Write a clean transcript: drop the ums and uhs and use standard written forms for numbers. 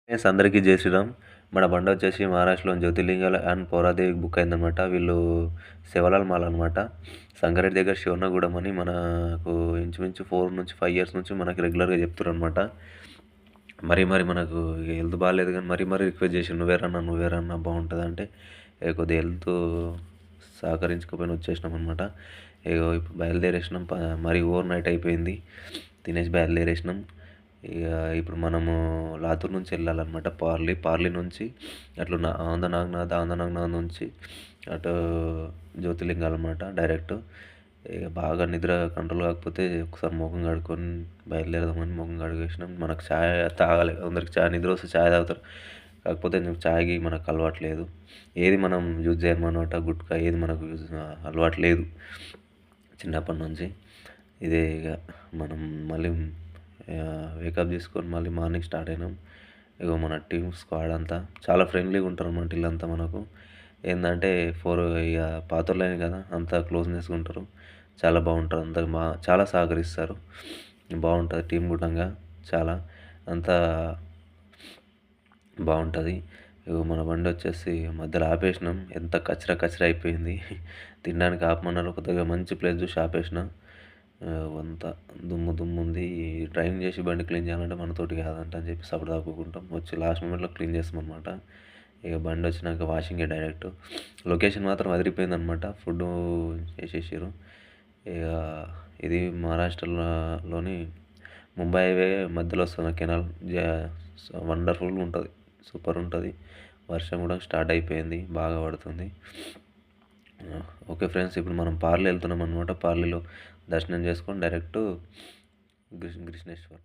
Friends అందరికీ జై శ్రీరామ్. మన బండొచ్చేసి మహారాష్ట్రలోని జ్యోతిర్లింగాల అండ్ పౌరాదేవికి బుక్ అయిందనమాట. వీళ్ళు శివలాల్ మాల్ అనమాట. సంగారెడ్డి దగ్గర శివన్నగూడెం అని మనకు ఇంచుమించు 4-5 ఇయర్స్ నుంచి మనకి రెగ్యులర్‌గా చెప్తుర్రనమాట. మరి మనకు హెల్త్ బాలేదు గానీ మరీ రిక్వెస్ట్ చేసిండు. నువ్వే రన్నా బాగుంటదంటే, కొద్దిగా హెల్త్ సహకరించకపోయినా వచ్చేసినామనమాట. ఇగో ఇప్పుడు బయలుదేరేసినాం. మరి ఓవర్ నైట్ అయిపోయింది. తినేసి బయలుదేరేసినాం. ఇక ఇప్పుడు మనము లాతూర్ నుంచి వెళ్ళాలన్నమాట. పార్లీ నుంచి అట్లా ఆంధ్రనాగ్నాథ్ నుంచి అటు జ్యోతిర్లింగాలు అనమాట డైరెక్ట్. ఇక బాగా నిద్ర కంట్రోల్ కాకపోతే ఒకసారి ముఖం కడుక్కొని బయలుదేరదామని ముఖం కడిగేసినాం. మనకు ఛాయ్ తాగాలి, కొందరికి ఛాయ్ నిద్ర వస్తే ఛాయ్ తాగుతారు. కాకపోతే ఛాయ్కి మనకు అలవాటు లేదు. ఏది మనం యూజ్ చేయమన్నమాట, గుట్కా ఏది మనకు అలవాటు లేదు చిన్నప్పటి నుంచి. ఇదే ఇక మనం మళ్ళీ వేకప్ చేసుకొని మళ్ళీ మార్నింగ్ స్టార్ట్ అయినాం. ఇగో మన టీమ్ స్క్వాడ్ అంతా చాలా ఫ్రెండ్లీగా ఉంటారు అన్నమాట. వీళ్ళంతా మనకు ఏంటంటే ఇక పాతోళ్ళే కదా, అంతా క్లోజ్నెస్గా ఉంటారు. చాలా బాగుంటారు. అంతా చాలా సహకరిస్తారు. బాగుంటుంది టీం గుటంగా. చాలా అంతా బాగుంటుంది. ఇగో మన బండి వచ్చేసి మధ్యలో ఆపేసినాం. ఎంత కచరా అయిపోయింది. తినడానికి ఆపమన్నారు. కొద్దిగా మంచి ప్లేస్ చూసి ఆపేసినాం. అంతా దుమ్ము ఉంది. డ్రైవింగ్ చేసి బండి క్లీన్ చేయాలంటే మనతోటి కాదంట అని చెప్పి సపోర్ట్ తప్పుకుంటాం. వచ్చి లాస్ట్ మూమెంట్లో క్లీన్ చేస్తామన్నమాట. ఇక బండి వచ్చినాక వాషింగే డైరెక్ట్. లొకేషన్ మాత్రం అదిరిపోయిందనమాట. ఫుడ్ చేసేసారు. ఇక ఇది మహారాష్ట్రలోని ముంబై హైవే మధ్యలో వస్తుంది కెనాల్. వండర్ఫుల్ ఉంటుంది, సూపర్ ఉంటుంది. వర్షం కూడా స్టార్ట్ అయిపోయింది, బాగా పడుతుంది. ఓకే ఫ్రెండ్స్, ఇప్పుడు మనం పార్లీ వెళ్తున్నాం అనమాట. పార్లీలో దర్శనం చేసుకొని డైరెక్ట్ కృష్ణేశ్వర్.